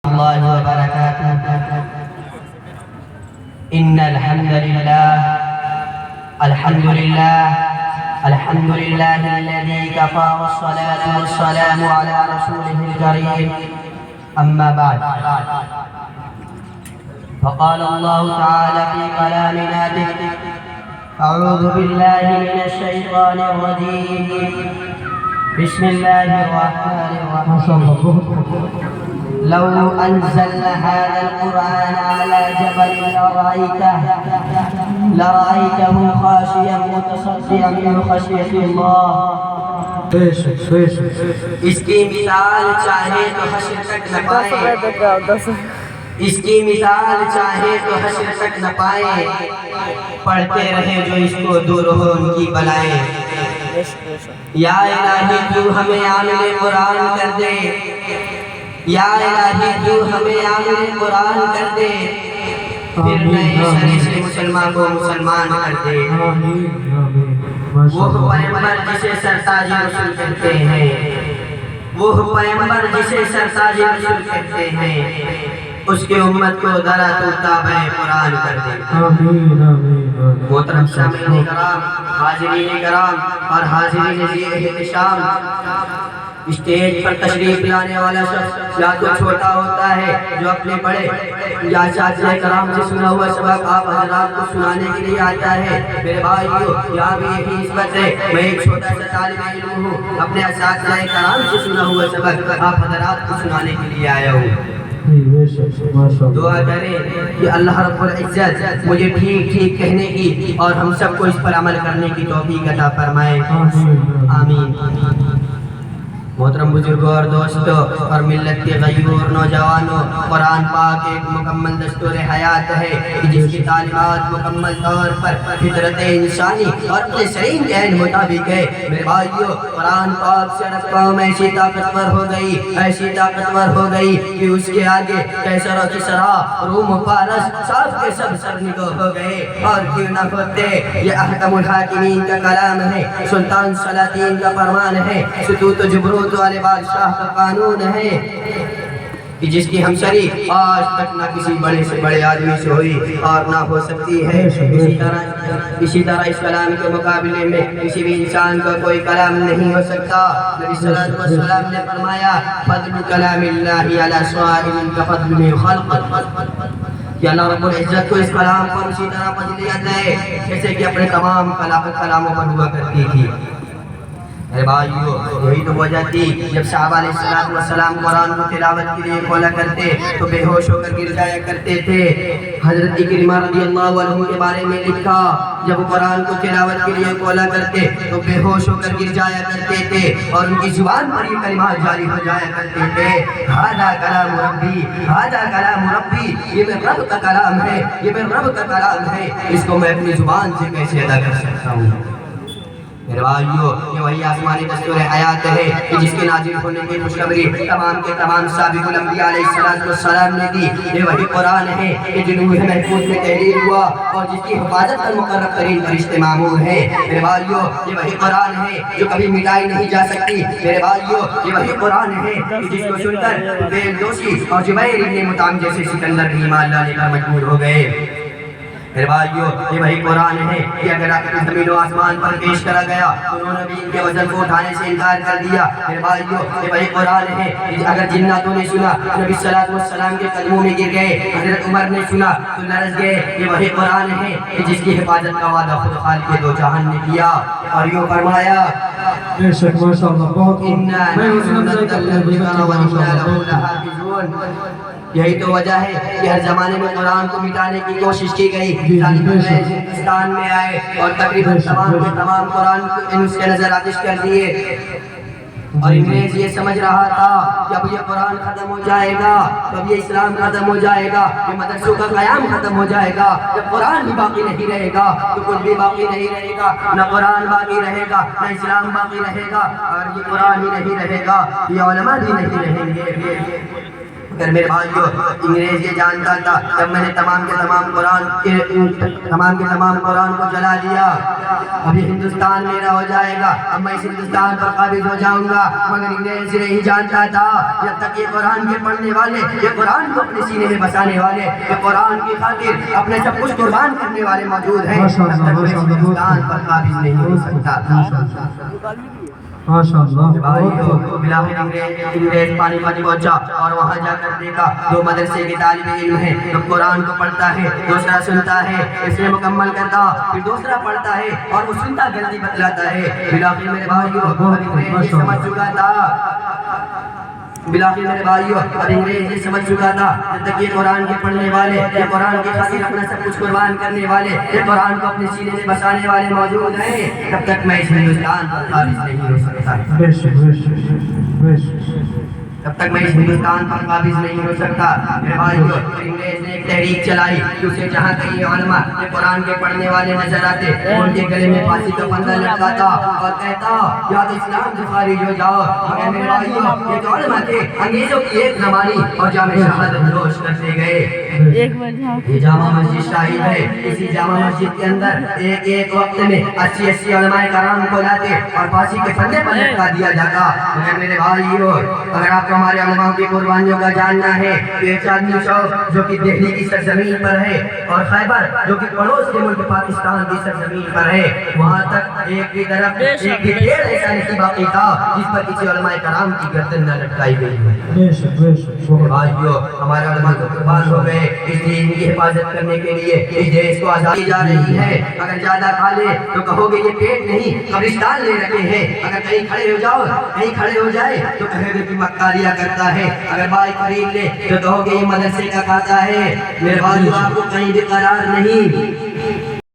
الله وبركاته. إن الحمد لله الذي كفى والصلاة والسلام على رسوله الكريم. أما بعد، فقال الله تعالى في كلام ناطق: أعوذ بالله من الشيطان الرجيم. بسم الله الرحمن الرحيم. لو أنزلنا هذا القرآن على جبل لرأيته خاشعا متصدعا من خشية الله. اس کی مثال چاہے تو حشر تک نہ پائے، اس کی مثال چاہے تو حشر تک نہ پائے، پڑھتے رہے جو اس کو دور ہو ان کی بلائیں. یا الہی تو ہمیں عامل قرآن کر دے، یا الہی تو ہمیں عامل قرآن کر دے، پھر نئے سرے سے مسلمان کو مسلمان کر دے. وہ پیغمبر جسے سرتاج رسول کہتے ہیں، وہ پیغمبر جسے سرتاج رسول کہتے ہیں، اس کے امت کو درا تو تابع قرآن کر دے. محترم سامعین کرام، حاضرین کرام اور حاضرین ذی احتشام، اسٹیج پر تشریف لانے والا شخص یا تو چھوٹا ہوتا ہے جو اپنے بڑے یا اساتذہ کرام سے سنا ہوا سبق آپ حضرات کو سنانے کے لیے آتا ہے. میرے بھائیو، یہاں بھی یہی نسبت ہے، میں ایک چھوٹا سا طالب علم ہوں، اپنے اساتذہ کرام سے سنا ہوا سبق آپ حضرات کو سنانے کے لیے آیا ہوں. دعا کریں کہ اللہ رب العزت مجھے ٹھیک ٹھیک کہنے کی اور ہم سب کو اس پر عمل کرنے کی توفیق عطا فرمائے. آمین. محترم بزرگوں اور دوستوں اور ملت کے غیور نوجوانوں، قرآن پاک ایک مکمل دستور حیات ہے کہ جس کی تعلیمات مکمل طور پر فطرت انسانی اور اپنے سلیم ذہن مطابق ہے. میرے بھائیو، قرآن پاک سے عرب قوم ایسی طاقتور ہو گئی، ایسی طاقتور ہو گئی کہ اس کے آگے کیسر و کسریٰ، روم و فارس سب کے سب سرنگو ہو گئے. اور کیوں نہ ہوتے، یہ احکم الحاکمین کا کلام ہے، سلطان سلاطین کا فرمان ہے، ستوت و جبروت والے بادشاہ کا قانون ہے کہ جس کی ہمسری آج تک نہ کسی بڑے سے بڑے آدمی سے ہوئی اور نہ ہو سکتی ہے. اسی طرح اس کلام کے مقابلے میں کسی بھی انسان کا کوئی کلام نہیں ہو سکتا. نبی صلی اللہ علیہ وسلم نے فرمایا: فضل کلام اللہ علی سائر کفضل خلق. کہ اللہ رب العزت کو اس کلام پر اسی طرح فضیلت ہے جیسے کہ اپنے تمام کلاموں پر ہوا کرتی تھی. اے بھائیو، یہی تو وجہ تھی جب صحابہ علیہ السلام قرآن کو تلاوت کے لیے کھولا کرتے تو بے ہوش ہو کر گر جایا کرتے تھے. حضرت اکرمہ رضی اللہ عنہ کے بارے میں لکھا، جب قرآن کو تلاوت کے لیے کھولا کرتے تو بے ہوش ہو کر گر جایا کرتے تھے اور ان کی زبان پر یہ کلمات جاری ہو جایا کرتے تھے: ھذا کلام ربی، ھذا کلام ربی. یہ میرے رب کا کلام ہے، یہ میرے رب کا کلام ہے، اس کو میں اپنی زبان سے کیسے ادا کر سکتا ہوں. میرے بھائیو، یہ وہی آسمانی دستور حیات ہے کہ جس کے نازل ہونے کی خوشخبری تمام کے تمام سابق الانبیاء علیہ السلام نے دی. یہ وہی قرآن ہے کہ جو لوح محفوظ میں تحریر ہوا اور جس کی حفاظت پر مقرب ترین فرشتے مامور ہیں. میرے بھائیو، یہ وہی قرآن ہے جو کبھی مٹائی نہیں جا سکتی. میرے بھائیو، یہ وہی قرآن ہے کہ جس کو سن کر بیل دوسی اور جبیر ابن مطعم جیسے سکندر بھی ایمان لانے پر مجبور ہو گئے. میرے بھائیو، یہ وہی قرآن ہے کہ اگر زمین و آسمان پر پیش کرا گیا تو انہوں نے بھی ان کے وزن کو اٹھانے سے انکار کر دیا. میرے بھائیو، یہ وہی قرآن ہے کہ اگر جناتوں نے سنا نبی صلی اللہ علیہ وسلم کے قدموں میں گر گئے، حضرت عمر نے سنا تو لرز گئے. یہ وہی قرآن ہے کہ جس کی حفاظت کا وعدہ خود خالق دو جہان نے کیا اور یوں فرمایا: بے شک ماشاءاللہ بہت یہی تو وجہ ہے کہ ہر زمانے میں قرآن کو مٹانے کی کوشش کی گئی. ہندوستان میں آئے اور تقریباً تمام قرآن کو اس کے نظر آتش کر دیے اور انگریز یہ سمجھ رہا تھا کہ اب یہ قرآن ختم ہو جائے گا، اب یہ اسلام ختم ہو جائے گا، یہ مدرسوں کا قیام ختم ہو جائے گا. جب قرآن بھی باقی نہیں رہے گا تو کچھ بھی باقی نہیں رہے گا، نہ قرآن باقی رہے گا نہ اسلام باقی رہے گا. اور یہ قرآن ہی نہیں رہے گا، یہ علماء بھی نہیں رہیں گے. اگر میرے بھائیو انگریز یہ جانتا تھا جب میں نے تمام کے تمام قرآن کو جلا دیا ابھی ہندوستان میرا ہو جائے گا، اب میں اس ہندوستان پر قابض ہو جاؤں گا، مگر انگریز نہیں جانتا تھا جب تک یہ قرآن کے پڑھنے والے، یہ قرآن کو اپنے سینے میں بسانے والے، یہ قرآن کی خاطر اپنے سب کچھ قربان کرنے والے موجود ہیں، تب تک میں اس ہندوستان پر قابض نہیں ہو سکتا تھا۔ انگریز پانی پہنچا اور وہاں جا کر دیکھا دو مدرسے کے طالب علم ہیں، جو قرآن کو پڑھتا ہے دوسرا سنتا ہے، اس نے مکمل کرتا پھر دوسرا پڑھتا ہے اور وہ سنتا غلطی بتلاتا ہے۔ بلاخر میرے بھائیو انگریز یہ سمجھ چکا تھا، بلاخر میرے بھائیو اب انگریز یہ سمجھ چکا تھا جب تک یہ قرآن کے پڑھنے والے، یہ قرآن کی خاطر اپنا سب کچھ قربان کرنے والے، یہ قرآن کو اپنے سینے میں بسانے والے موجود ہیں، تب تک میں اس ہندوستان پر قابض نہیں ہو سکتا، تب تک میں اس ہندوستان پر قابض نہیں ہو سکتا۔ میرے بھائیو انگریز نے ایک تحریک چلائی کہ اسے جہاں کہیں علماء یہ قرآن کے پڑھنے والے نظر آتے وہ ان کے گلے میں پھانسی کا پھندا لٹکاتا اور کہتا یا تو اسلام سے خارج ہو جاؤ، مگر میرے بھائیو یہ جو علماء تھے انگریزوں کی ایک نہ مانی اور جامع شہادت نوش کرتے گئے۔ یہ جامع مسجد شاہد ہے، اسی جامع مسجد کے اندر ایک وقت میں 80 علماء کرام کو لاتے اور پھانسی کے پھندے پر لٹکا دیا جاتا۔ مگر میرے بھائیو اگر آپ کو ہمارے علماء کی قربانیوں کا جاننا ہے تو یہ چاندنی چوک جو کہ دہلی کی سرزمین پر ہے اور خیبر جو کہ پڑوس کے ملک پاکستان کی سرزمین پر ہے، وہاں تک ایک بھی طرف ایک بھی پیڑ ایسا نہیں باقی تھا جس پر کسی علماء کرام کی گردن نہ لٹکائی گئی ہے۔ بھائیو ہمارے علماء تو قربان ہو گئے، اس دین کی حفاظت کرنے کے لیے اس دیش کو آزادی جا رہی ہے۔ اگر زیادہ کھا لے تو کہو گے یہ پیٹ نہیں قبرستان لے رکھے ہیں، اگر کہیں کھڑے ہو جاؤ کہیں کھڑے ہو جائے تو کہے گے کہ مکاریاں کرتا ہے، اگر بائک خرید لے تو کہو گے یہ مدرسے کا کھاتا ہے۔ میرے بھائیو آپ کو کہیں بھی قرار نہیں،